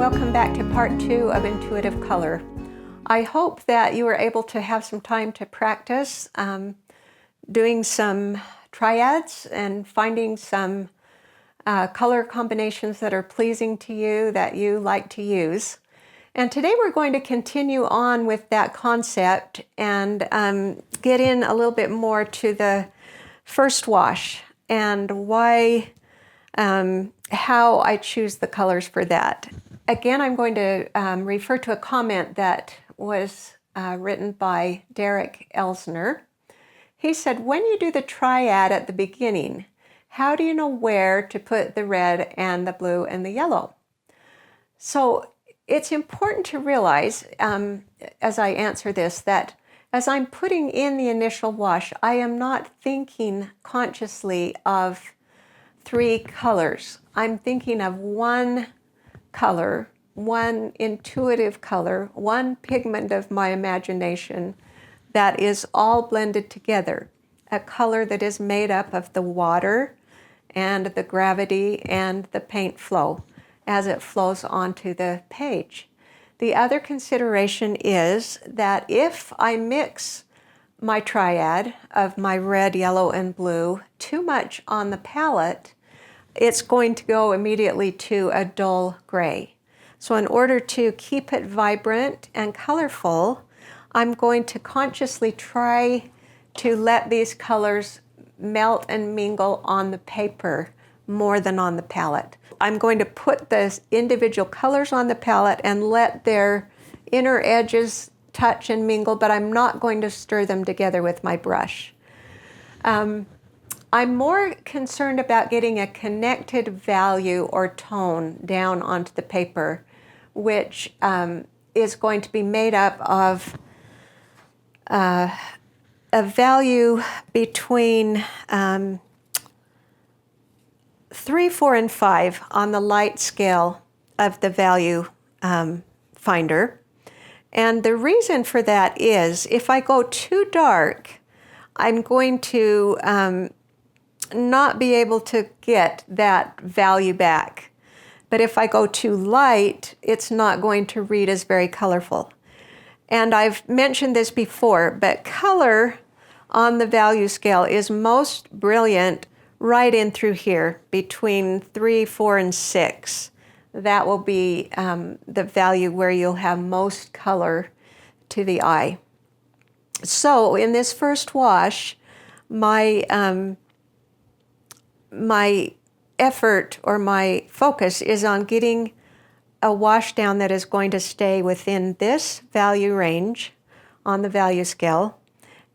welcome back to part 2 of Intuitive Color. I hope that you were able to have some time to practice doing some triads and finding some color combinations that are pleasing to you, that you like to use. And today we're going to continue on with that concept and get in a little bit more to the first wash and why, how I choose the colors for that. Again, I'm going to refer to a comment that was written by Derek Elsner. He said, when you do the triad at the beginning, how do you know where to put the red and the blue and the yellow? So it's important to realize, as I answer this, that as I'm putting in the initial wash, I am not thinking consciously of 3 colors. I'm thinking of one color, one intuitive color, one pigment of my imagination that is all blended together. A color that is made up of the water and the gravity and the paint flow as it flows onto the page. The other consideration is that if I mix my triad of my red, yellow, and blue too much on the palette, it's going to go immediately to a dull gray. So in order to keep it vibrant and colorful, I'm going to consciously try to let these colors melt and mingle on the paper more than on the palette. I'm going to put the individual colors on the palette and let their inner edges touch and mingle, but I'm not going to stir them together with my brush. I'm more concerned about getting a connected value or tone down onto the paper, which is going to be made up of a value between 3, 4, and 5 on the light scale of the value finder. And the reason for that is if I go too dark, I'm going to not be able to get that value back. But if I go too light, it's not going to read as very colorful. And I've mentioned this before, but color on the value scale is most brilliant right in through here, between 3, 4, and 6. That will be the value where you'll have most color to the eye. So in this first wash, my effort or my focus is on getting a wash down that is going to stay within this value range on the value scale.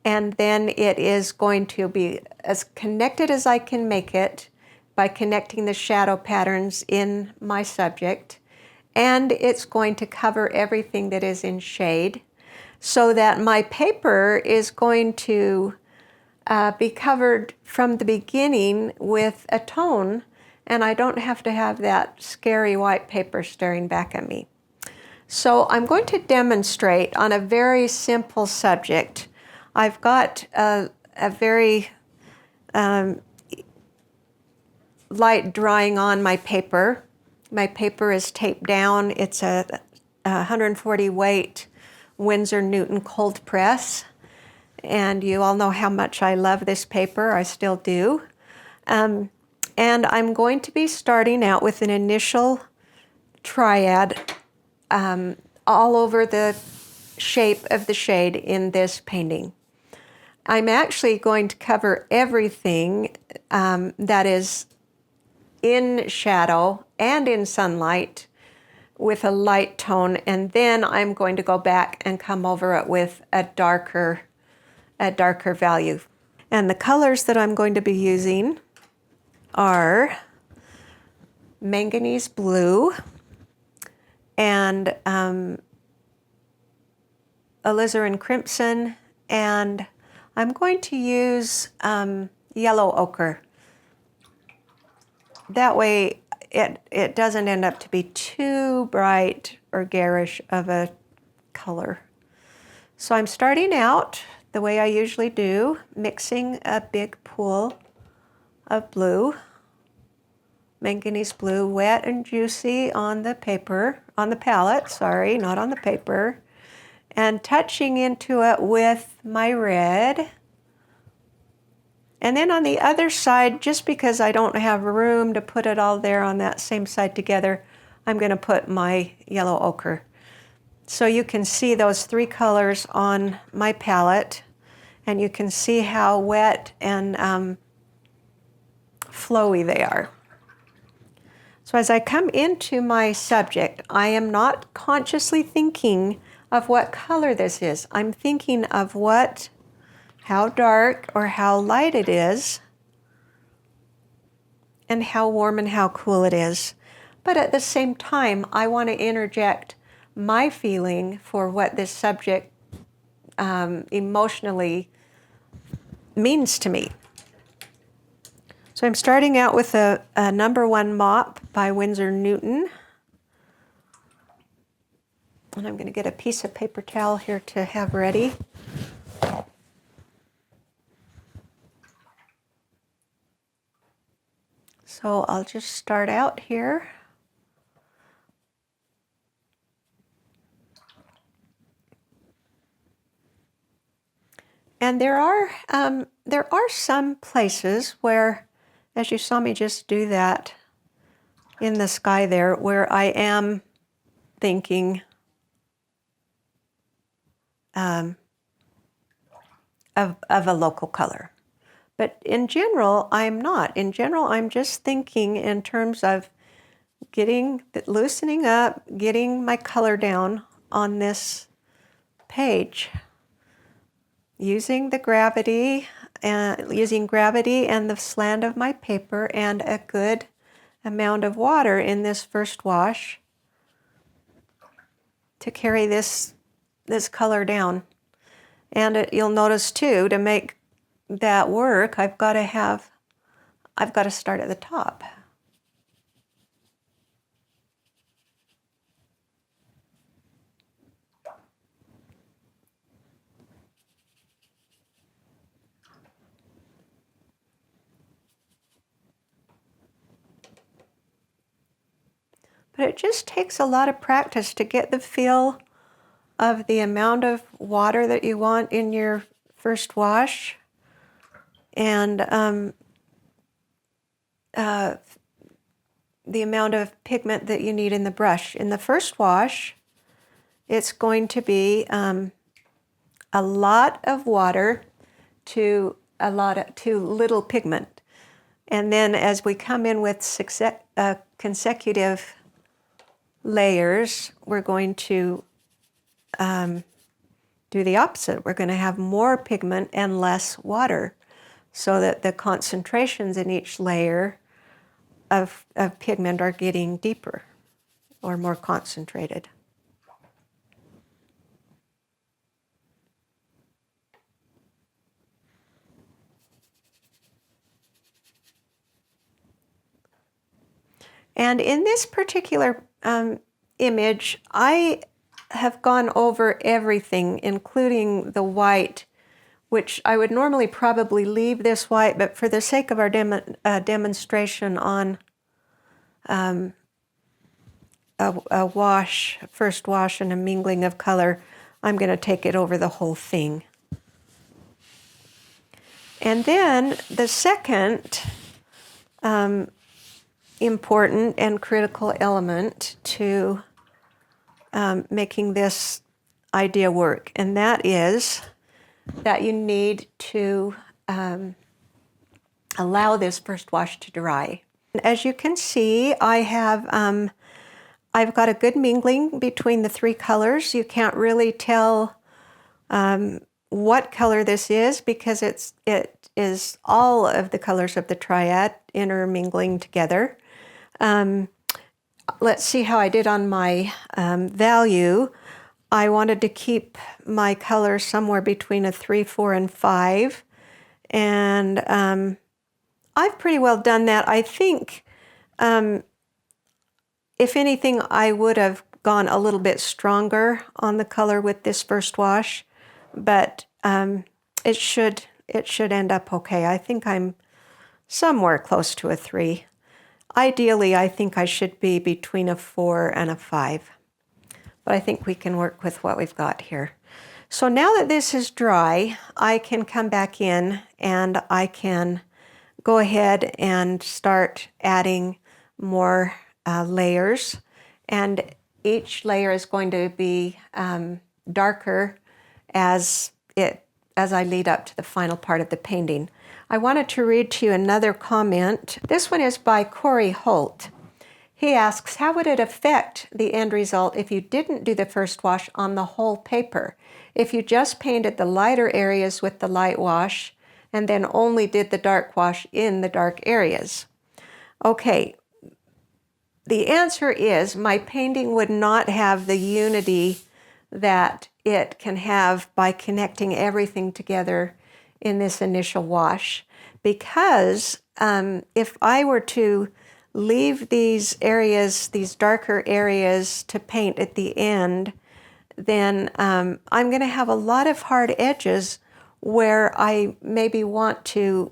And then it is going to be as connected as I can make it by connecting the shadow patterns in my subject. And it's going to cover everything that is in shade so that my paper is going to be covered from the beginning with a tone, and I don't have to have that scary white paper staring back at me. So I'm going to demonstrate on a very simple subject. I've got a very light drawing on my paper. My paper is taped down. It's a 140 weight Winsor Newton cold press. And you all know how much I love this paper. I still do. And I'm going to be starting out with an initial triad all over the shape of the shade in this painting. I'm actually going to cover everything that is in shadow and in sunlight with a light tone, and then I'm going to go back and come over it with a darker value. And the colors that I'm going to be using are manganese blue and alizarin crimson, and I'm going to use yellow ochre. That way it doesn't end up to be too bright or garish of a color. So I'm starting out the way I usually do, mixing a big pool of blue, manganese blue, wet and juicy on the paper, on the palette, sorry, not on the paper, and touching into it with my red. And then on the other side, just because I don't have room to put it all there on that same side together, I'm going to put my yellow ochre. So you can see those three colors on my palette, and you can see how wet and flowy they are. So as I come into my subject, I am not consciously thinking of what color this is. I'm thinking of how dark or how light it is, and how warm and how cool it is. But at the same time, I want to interject my feeling for what this subject emotionally means to me. So I'm starting out with a number 1 mop by Winsor Newton. And I'm going to get a piece of paper towel here to have ready. So I'll just start out here. And there are some places where, as you saw me just do that in the sky there, where I am thinking of a local color. But in general, I'm not. In general, I'm just thinking in terms of loosening up, getting my color down on this page, using gravity and the slant of my paper and a good amount of water in this first wash to carry this color down. And you'll notice too, to make that work, I've got to start at the top. But it just takes a lot of practice to get the feel of the amount of water that you want in your first wash, and the amount of pigment that you need in the brush. In the first wash, it's going to be a lot of water to little pigment. And then as we come in with consecutive layers, we're going to do the opposite. We're going to have more pigment and less water, so that the concentrations in each layer of pigment are getting deeper or more concentrated. And in this particular image, I have gone over everything, including the white, which I would normally probably leave this white, but for the sake of our demonstration on a first wash and a mingling of color, I'm going to take it over the whole thing. And then the second important and critical element to making this idea work, and that is that you need to allow this first wash to dry. As you can see, I've got a good mingling between the three colors. You can't really tell what color this is, because it is all of the colors of the triad intermingling together. Let's see how I did on my value. I wanted to keep my color somewhere between a 3, 4, and 5. And I've pretty well done that. I think, if anything, I would have gone a little bit stronger on the color with this first wash, but it should end up okay. I think I'm somewhere close to a 3. Ideally, I think I should be between a 4 and a 5. but I think we can work with what we've got here. So now that this is dry, I can come back in and I can go ahead and start adding more layers. And each layer is going to be darker as I lead up to the final part of the painting. I wanted to read to you another comment. This one is by Corey Holt. He asks, how would it affect the end result if you didn't do the first wash on the whole paper? If you just painted the lighter areas with the light wash and then only did the dark wash in the dark areas? Okay, the answer is my painting would not have the unity that it can have by connecting everything together in this initial wash. Because if I were to leave these areas, these darker areas to paint at the end, then I'm going to have a lot of hard edges where I maybe want to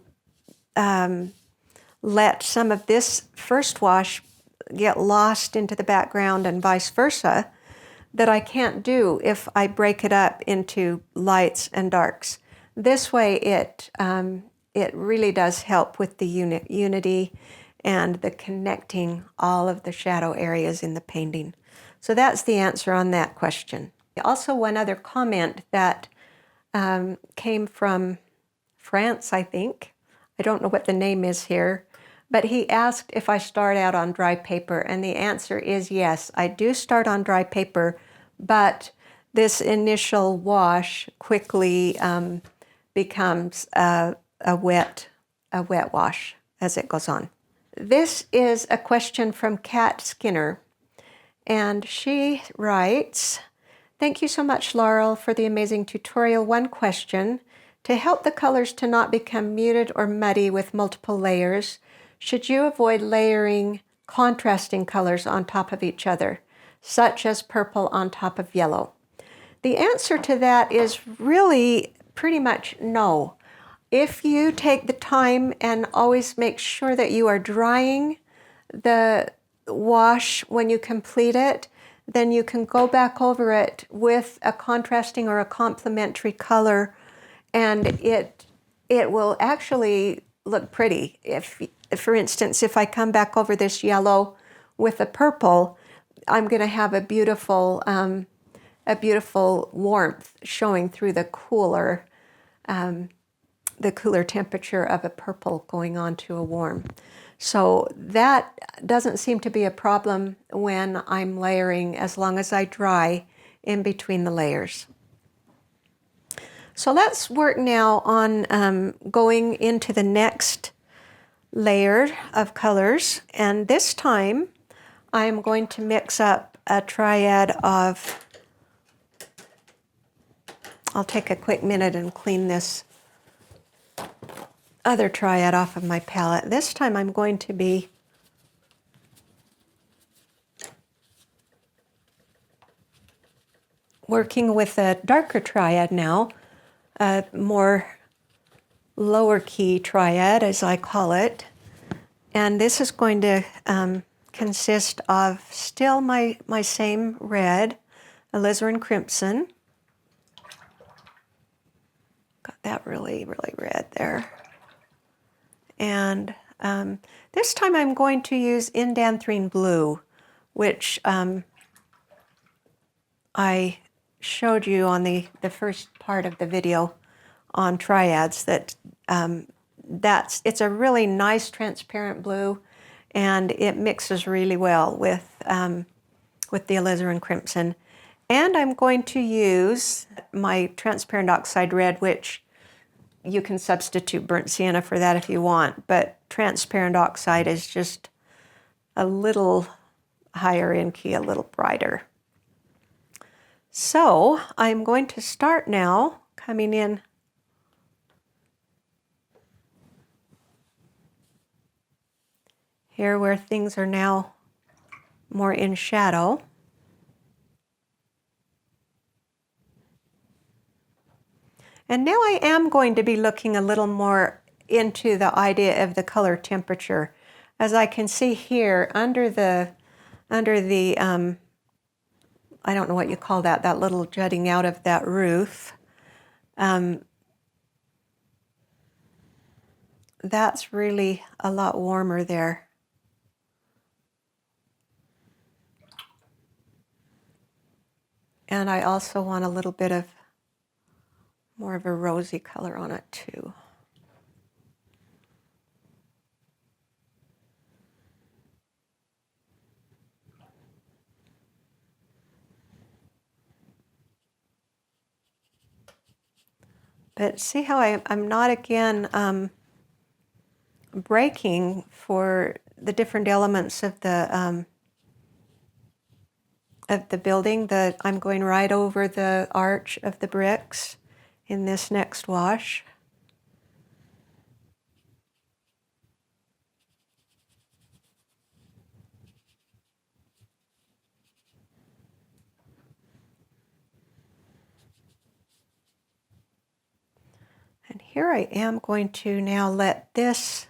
let some of this first wash get lost into the background and vice versa, that I can't do if I break it up into lights and darks. This way it really does help with the unity and the connecting all of the shadow areas in the painting. So that's the answer on that question. Also, one other comment that came from France, I think. I don't know what the name is here, but he asked if I start out on dry paper, and the answer is yes. I do start on dry paper, but this initial wash quickly becomes a wet wash as it goes on. This is a question from Kat Skinner, and she writes, thank you so much, Laurel, for the amazing tutorial. One question: to help the colors to not become muted or muddy with multiple layers, should you avoid layering contrasting colors on top of each other, such as purple on top of yellow? The answer to that is really pretty much no. If you take the time and always make sure that you are drying the wash when you complete it, then you can go back over it with a contrasting or a complementary color, and it will actually look pretty. If, for instance, if I come back over this yellow with a purple, I'm going to have a beautiful warmth showing through the cooler temperature of a purple going on to a warm. So that doesn't seem to be a problem when I'm layering, as long as I dry in between the layers. So let's work now on going into the next layer of colors, and this time I'm going to mix up a triad of, I'll take a quick minute and clean this other triad off of my palette. This time I'm going to be working with a darker triad now, a more lower key triad, as I call it. And this is going to consist of still my same red, alizarin crimson. Got that really, really red there. And this time I'm going to use indanthrene blue, which I showed you on the first part of the video on triads, that it's a really nice transparent blue, and it mixes really well with the alizarin crimson. And I'm going to use my transparent oxide red, which you can substitute burnt sienna for that if you want, but transparent oxide is just a little higher in key, a little brighter. So I'm going to start now coming in here where things are now more in shadow. And now I am going to be looking a little more into the idea of the color temperature. As I can see here, under the I don't know what you call that, that little jutting out of that roof. That's really a lot warmer there. And I also want a little bit of more of a rosy color on it too. But see how I'm not again breaking for the different elements of the building. That I'm going right over the arch of the bricks in this next wash. And here I am going to now let this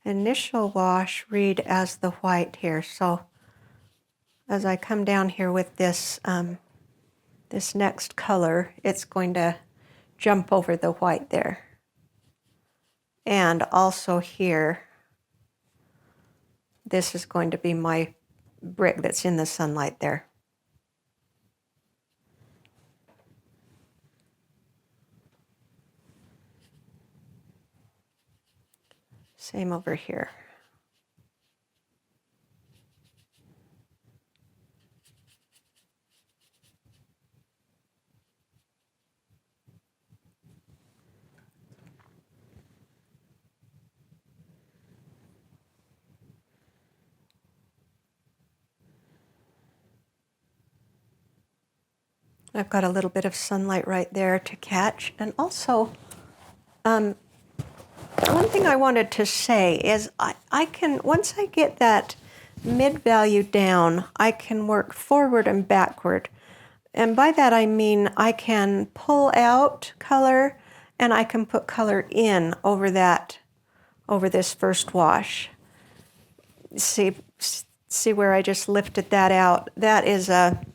initial wash read as the white here. So as I come down here with this this next color, it's going to jump over the white there. And also here, this is going to be my brick that's in the sunlight there. Same over here. I've got a little bit of sunlight right there to catch. And also, one thing I wanted to say is I can, once I get that mid value down, I can work forward and backward. And by that I mean I can pull out color and I can put color in over this first wash. See where I just lifted that out? That is a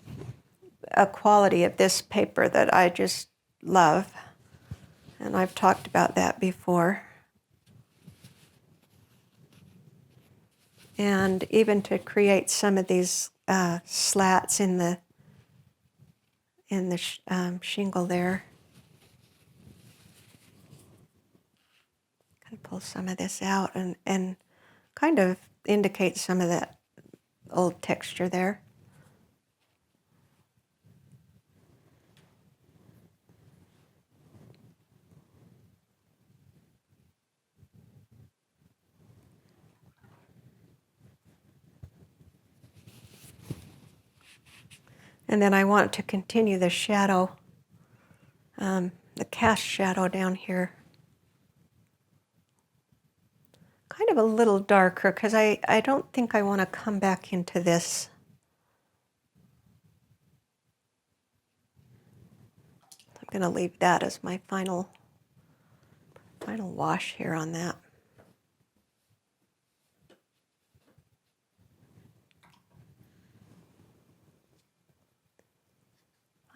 quality of this paper that I just love. And I've talked about that before. And even to create some of these slats in the shingle there. Can pull some of this out and kind of indicate some of that old texture there. And then I want to continue the shadow, the cast shadow down here. Kind of a little darker because I don't think I want to come back into this. I'm going to leave that as my final wash here on that.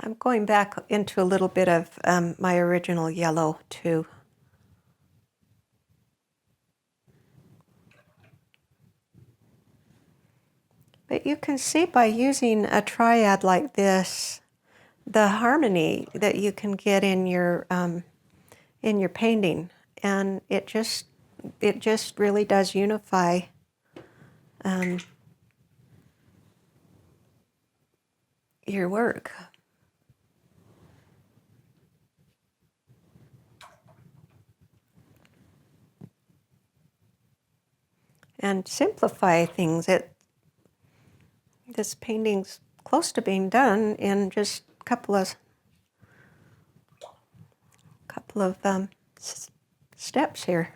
I'm going back into a little bit of my original yellow too. But you can see by using a triad like this, the harmony that you can get in your painting, and it just really does unify your work. And simplify things. This painting's close to being done in just a couple of steps here.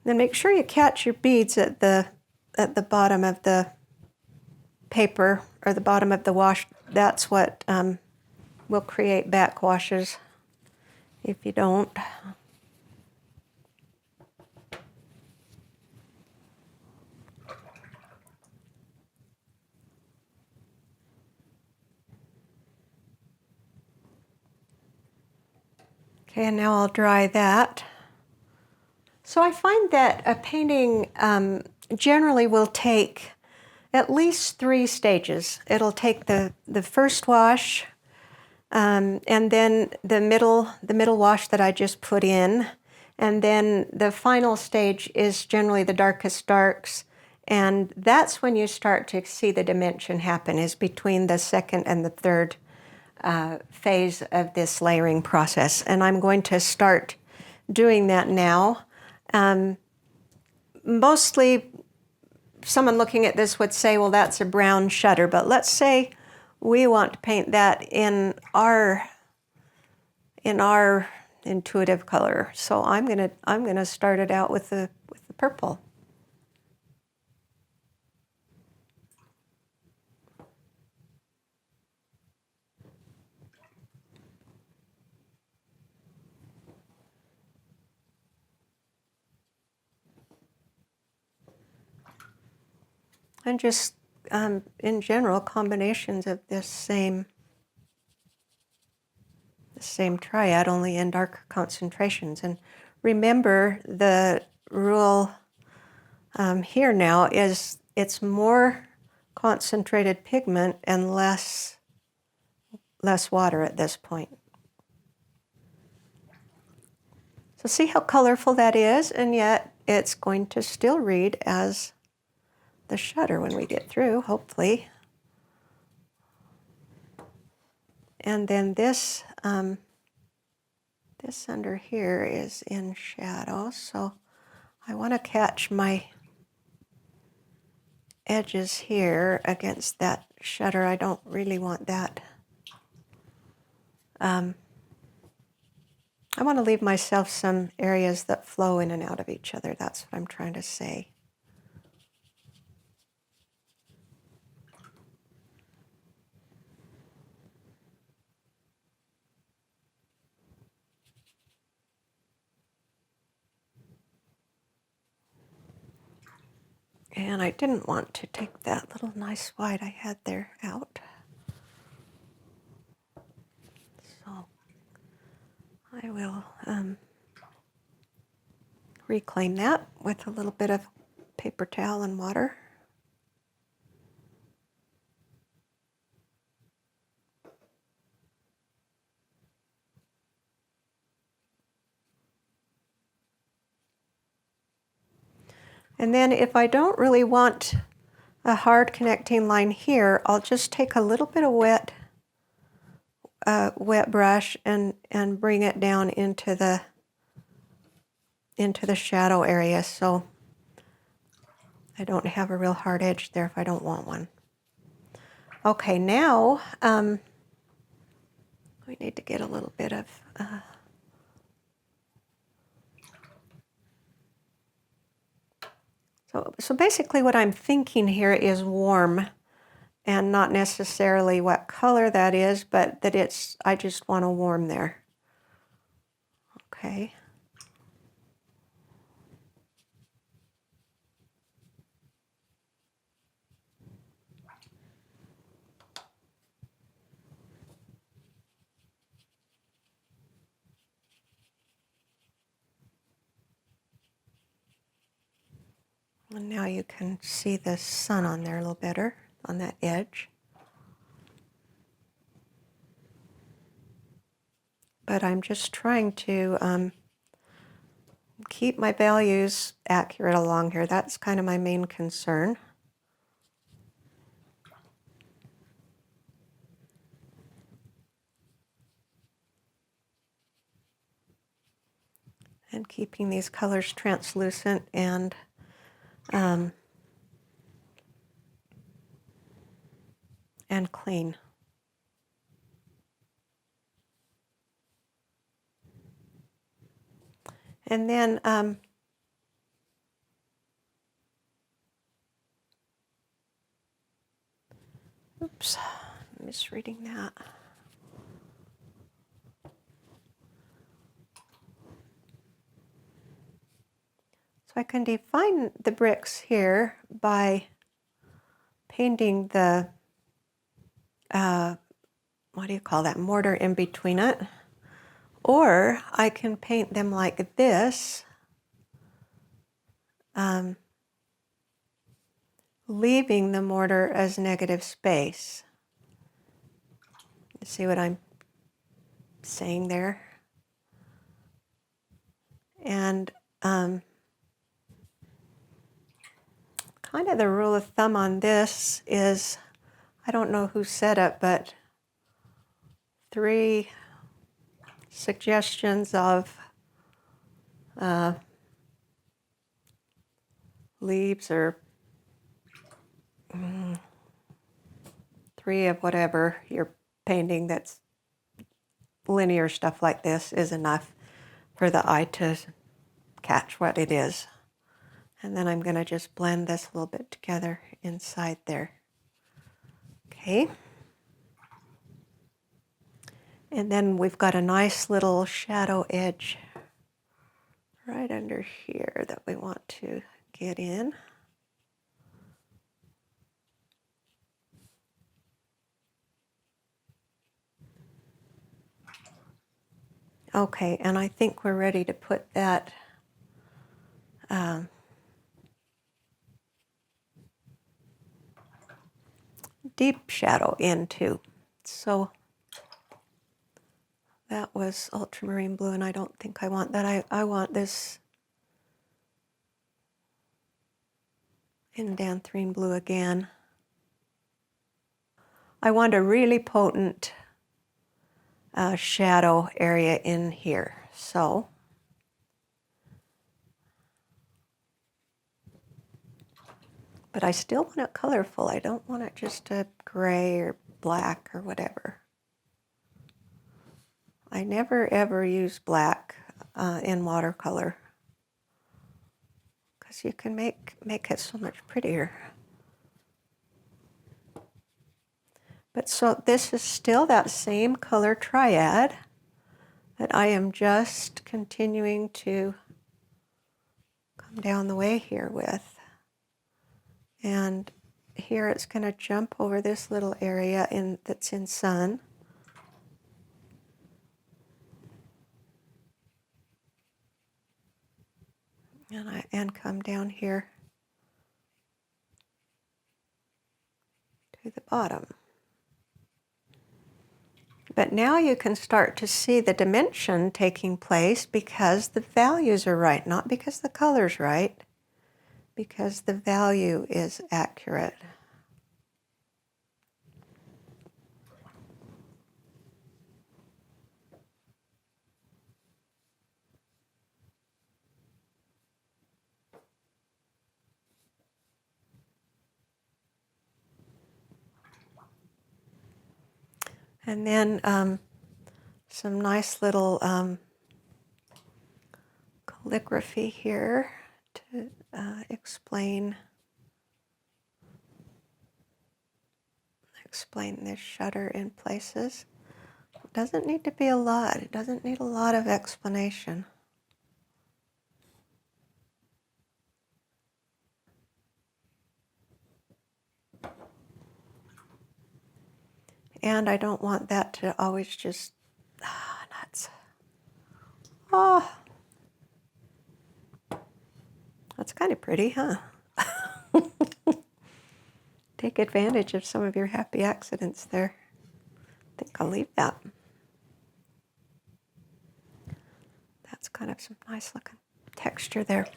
Then make sure you catch your beads at the bottom of the paper or the bottom of the wash. That's what will create backwashes if you don't. Okay, and now I'll dry that. So I find that a painting generally will take at least 3 stages. It'll take the first wash, and then the middle wash that I just put in, and then the final stage is generally the darkest darks, and that's when you start to see the dimension happen, is between the second and the third phase of this layering process. And I'm going to start doing that now. Mostly someone looking at this would say, well, that's a brown shutter, but let's say we want to paint that in our intuitive color. So I'm gonna start it out with the purple. And just in general, combinations of this same triad, only in darker concentrations. And remember, the rule here now is it's more concentrated pigment and less water at this point. So see how colorful that is, and yet it's going to still read as the shutter when we get through, hopefully. And then this this under here is in shadow, so I want to catch my edges here against that shutter. I don't really want that. I want to leave myself some areas that flow in and out of each other. That's what I'm trying to say. And I didn't want to take that little nice white I had there out. So I will reclaim that with a little bit of paper towel and water. And then if I don't really want a hard connecting line here, I'll just take a little bit of wet brush and bring it down into the shadow area, so I don't have a real hard edge there if I don't want one. Okay, now we need to get a little bit of so basically what I'm thinking here is warm, and not necessarily what color that is, but that I just want a warm there. Okay. And now you can see the sun on there a little better, on that edge. But I'm just trying to keep my values accurate along here. That's kind of my main concern. And keeping these colors translucent and clean. And then oops, I'm misreading that. So I can define the bricks here by painting the, what do you call that, mortar in between it. Or I can paint them like this, leaving the mortar as negative space. You see what I'm saying there? And kind of the rule of thumb on this is, I don't know who said it, but 3 suggestions of leaves, or 3 of whatever you're painting that's linear stuff like this is enough for the eye to catch what it is. And then I'm going to just blend this a little bit together inside there. Okay. And then we've got a nice little shadow edge right under here that we want to get in. Okay, and I think we're ready to put that deep shadow in too. So that was ultramarine blue, and I don't think I want that. I want this indanthrene blue again. I want a really potent shadow area in here. So but I still want it colorful. I don't want it just a gray or black or whatever. I never ever use black in watercolor because you can make it so much prettier. But so this is still that same color triad that I am just continuing to come down the way here with. And here it's going to jump over this little area that's in sun. And come down here to the bottom. But now you can start to see the dimension taking place because the values are right, not because the color's right, because the value is accurate. And then some nice little calligraphy here to explain this shutter in places. It doesn't need to be a lot. It doesn't need a lot of explanation. And I don't want that to always just, nuts. Oh, that's kind of pretty, huh? Take advantage of some of your happy accidents there. I think I'll leave that. That's kind of some nice looking texture there.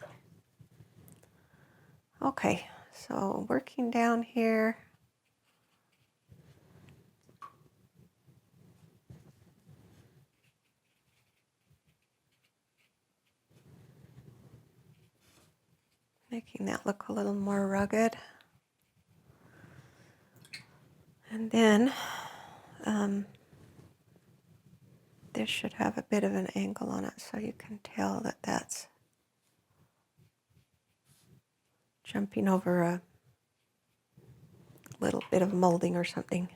Okay, so working down here. Making that look a little more rugged. And then this should have a bit of an angle on it so you can tell that that's jumping over a little bit of molding or something.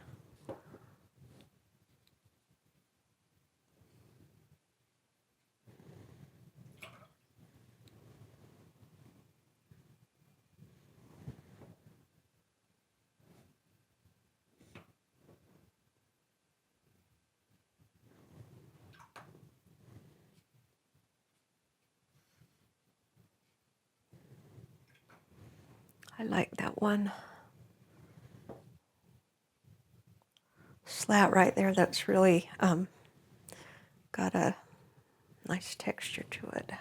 I like that one slat right there. That's really got a nice texture to it.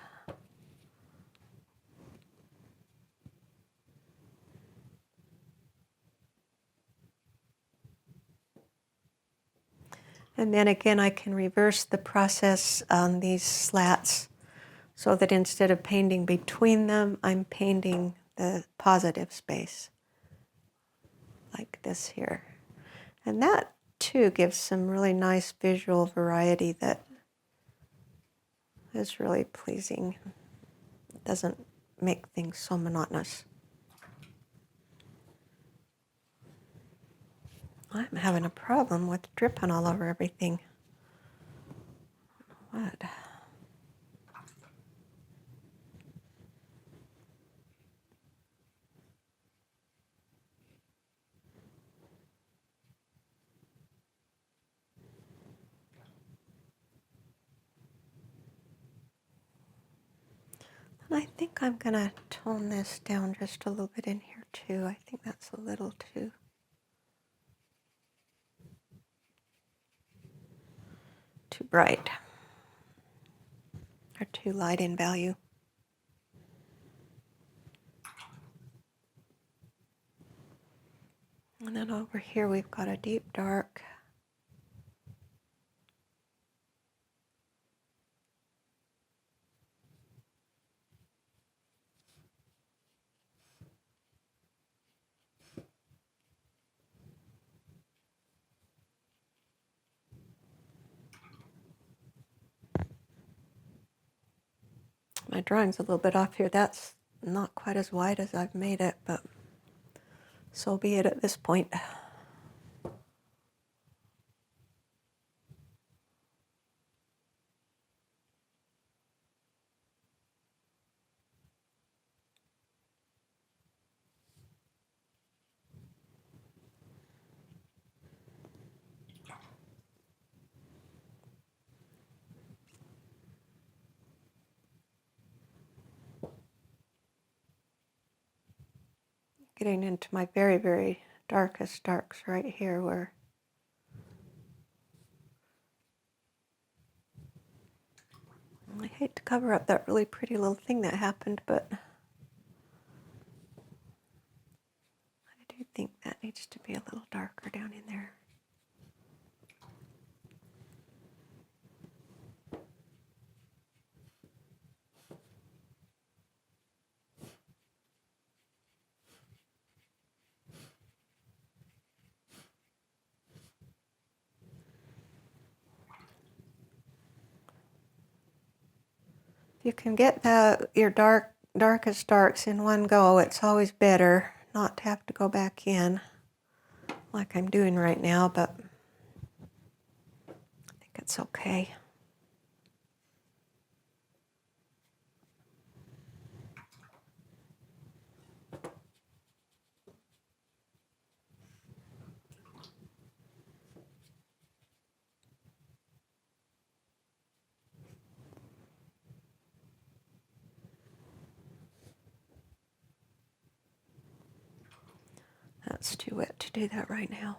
And then again, I can reverse the process on these slats so that instead of painting between them, I'm painting the positive space, like this here. And that, too, gives some really nice visual variety that is really pleasing. It doesn't make things so monotonous. I'm having a problem with dripping all over everything. What? And I think I'm going to tone this down just a little bit in here too. I think that's a little too bright or too light in value. And then over here we've got a deep dark. My drawing's a little bit off here. That's not quite as wide as I've made it, but so be it at this point. Getting into my very, very darkest darks right here where I hate to cover up that really pretty little thing that happened, but I do think that needs to be a little darker down in there. If you can get your darkest darks in one go, it's always better not to have to go back in like I'm doing right now, but I think it's okay. That's too wet to do that right now.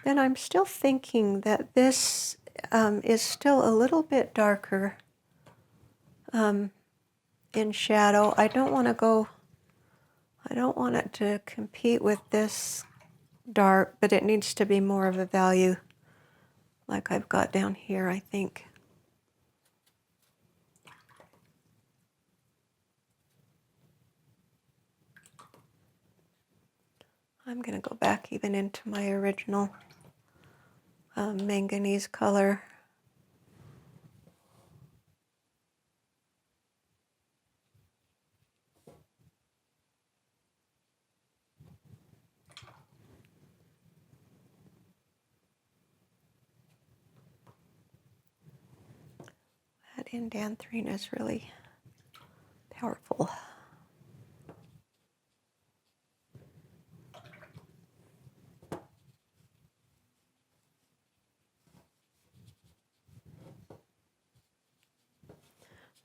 Then I'm still thinking that this is still a little bit darker in shadow. I don't want it to compete with this dark, but it needs to be more of a value like I've got down here, I think. I'm going to go back even into my original manganese color. That indanthrene is really powerful.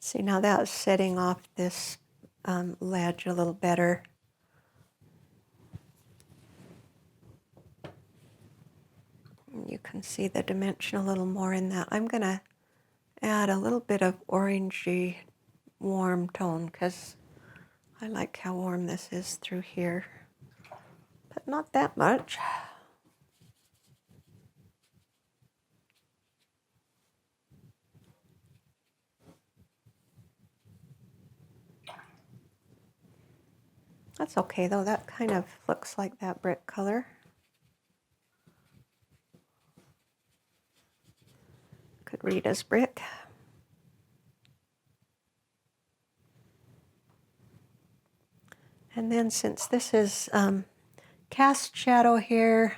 See, now that's setting off this ledge a little better. You can see the dimension a little more in that. I'm going to add a little bit of orangey warm tone because I like how warm this is through here, but not that much. That's okay though, that kind of looks like that brick color. Could read as brick. And then since this is cast shadow here,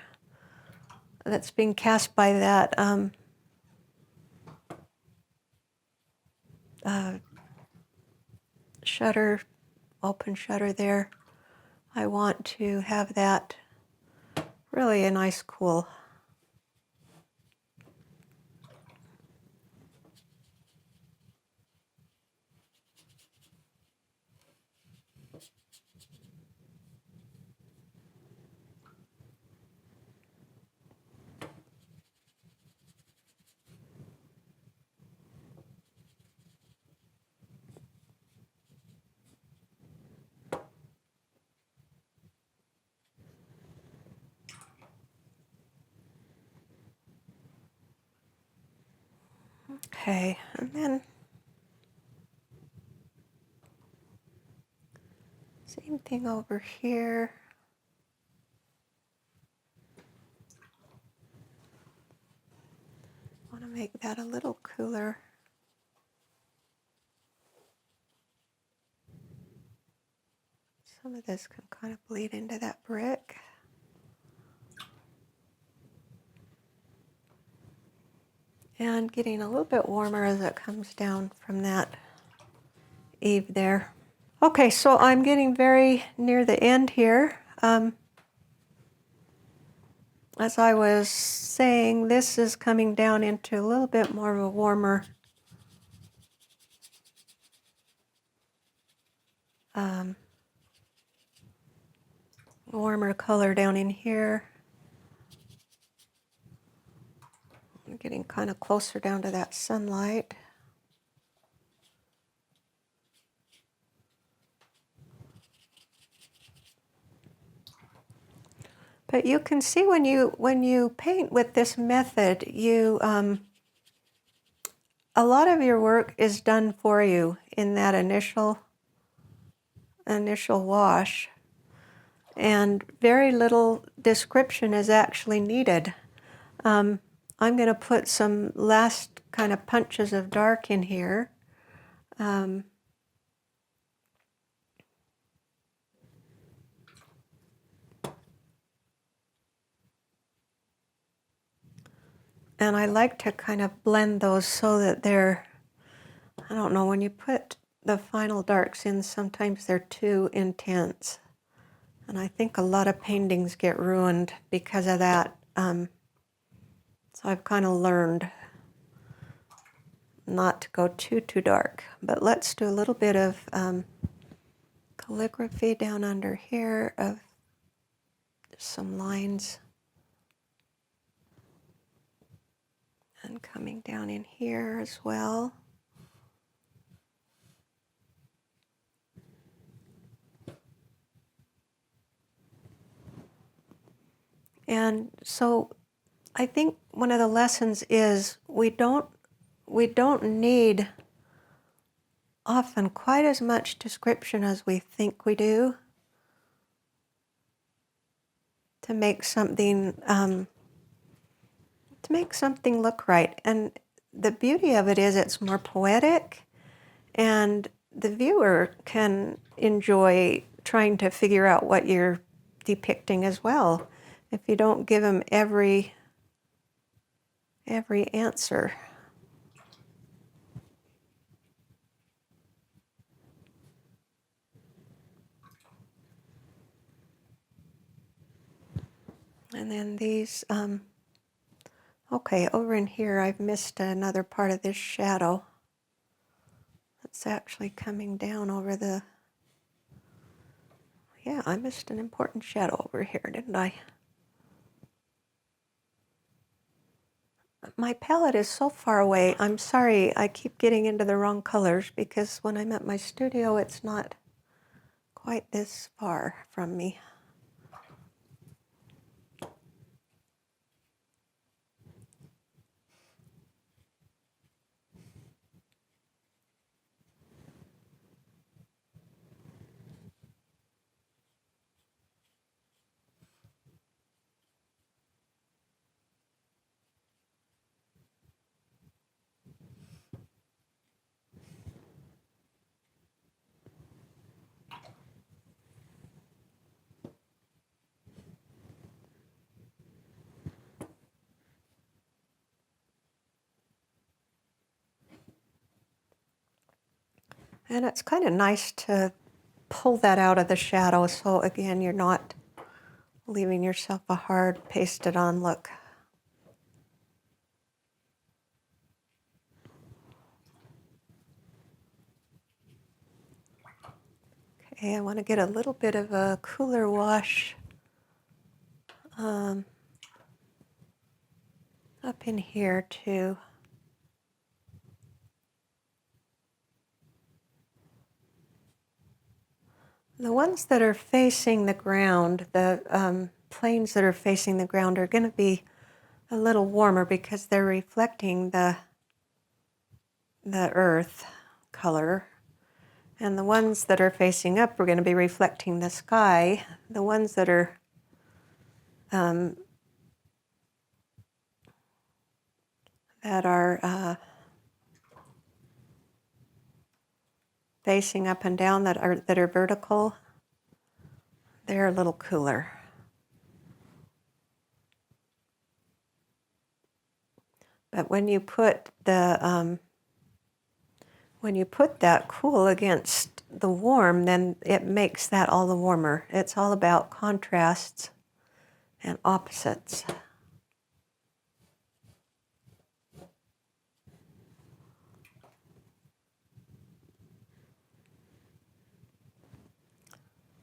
that's being cast by that shutter, open shutter there, I want to have that really a nice cool. Okay, and then same thing over here. I want to make that a little cooler. Some of this can kind of bleed into that brick. And getting a little bit warmer as it comes down from that eave there. Okay, so I'm getting very near the end here. As I was saying, this is coming down into a little bit more of a warmer warmer color down in here. I'm getting kind of closer down to that sunlight. But you can see when you paint with this method, you a lot of your work is done for you in that initial wash, and very little description is actually needed. I'm going to put some last kind of punches of dark in here. And I like to kind of blend those so that they're, I don't know, when you put the final darks in, sometimes they're too intense. And I think a lot of paintings get ruined because of that. So I've kind of learned not to go too dark. But let's do a little bit of calligraphy down under here of some lines. And coming down in here as well. And so I think one of the lessons is we don't need often quite as much description as we think we do to make something look right. And the beauty of it is it's more poetic, and the viewer can enjoy trying to figure out what you're depicting as well if you don't give them every answer. And then these, okay, over in here I've missed another part of this shadow. It's actually coming down over the... Yeah, I missed an important shadow over here, didn't I? My palette is so far away. I'm sorry, I keep getting into the wrong colors because when I'm at my studio, it's not quite this far from me. And it's kind of nice to pull that out of the shadow so again you're not leaving yourself a hard pasted on look. Okay, I want to get a little bit of a cooler wash up in here too. The ones that are facing the ground, the planes that are facing the ground are going to be a little warmer because they're reflecting the earth color. And the ones that are facing up are going to be reflecting the sky. The ones that are facing up and down, that are vertical, they're a little cooler. But when you put the when you put that cool against the warm, then it makes that all the warmer. It's all about contrasts and opposites.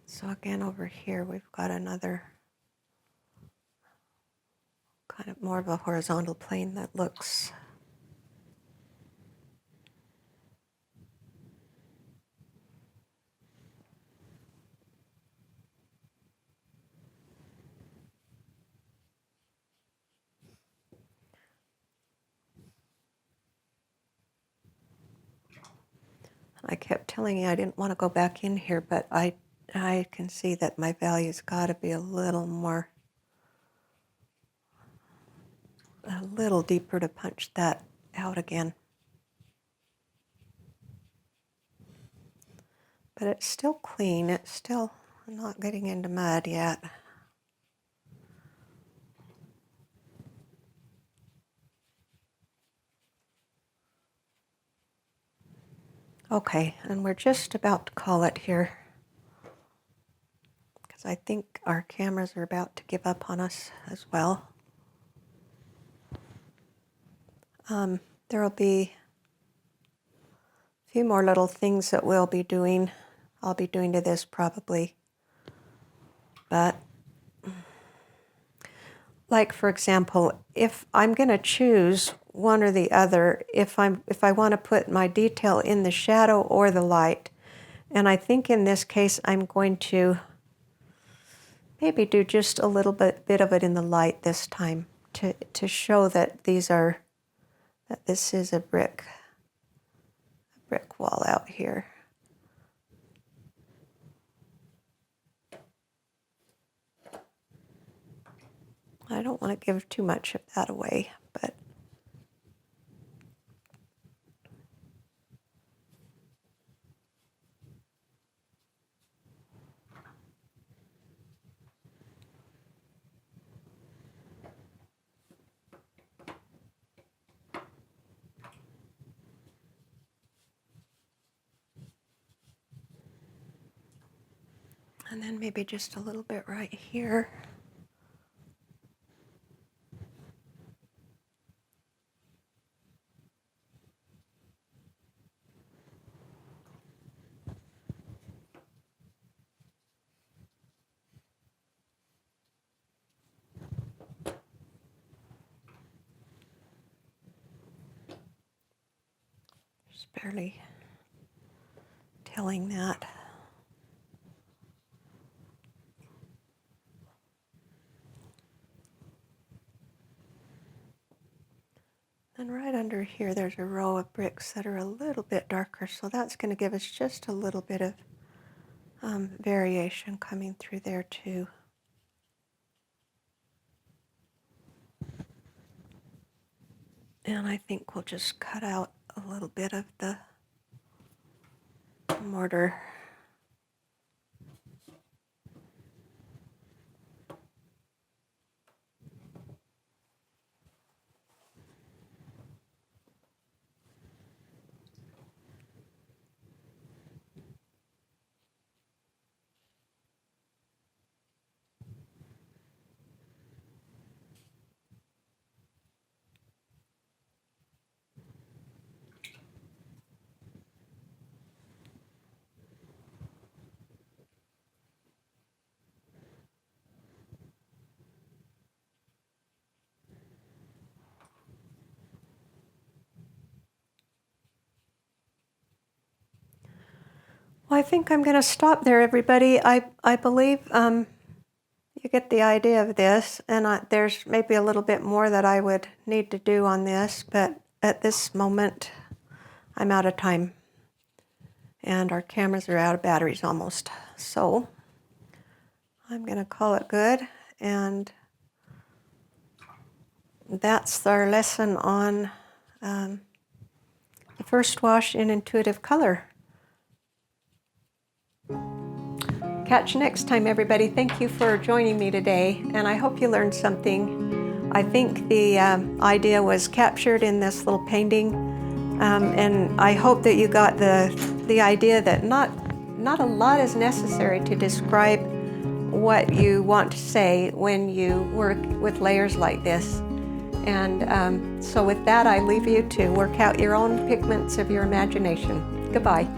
So again, over here, we've got another kind of more of a horizontal plane that looks I kept telling you I didn't want to go back in here, but I can see that my value's got to be a little deeper to punch that out again. But it's still clean. It's still not getting into mud yet. Okay, and we're just about to call it here because I think our cameras are about to give up on us as well. There will be a few more little things that we'll be doing. I'll be doing to this probably. But like, for example, if I'm going to choose one or the other, if I want to put my detail in the shadow or the light, and I think in this case I'm going to maybe do just a little bit of it in the light this time to show that this is a brick wall out here. I don't want to give too much of that away, but and then maybe just a little bit right here. barely telling that. And right under here, there's a row of bricks that are a little bit darker, so that's going to give us just a little bit of variation coming through there too. And I think we'll just cut out a little bit of the mortar. Well, I think I'm going to stop there, everybody. I believe you get the idea of this, and there's maybe a little bit more that I would need to do on this, but at this moment, I'm out of time, and our cameras are out of batteries almost. So I'm going to call it good, and that's our lesson on the first wash in intuitive color. Catch you next time, everybody. Thank you for joining me today, and I hope you learned something. I think the idea was captured in this little painting, and I hope that you got the idea that not a lot is necessary to describe what you want to say when you work with layers like this. And so with that, I leave you to work out your own pigments of your imagination. Goodbye.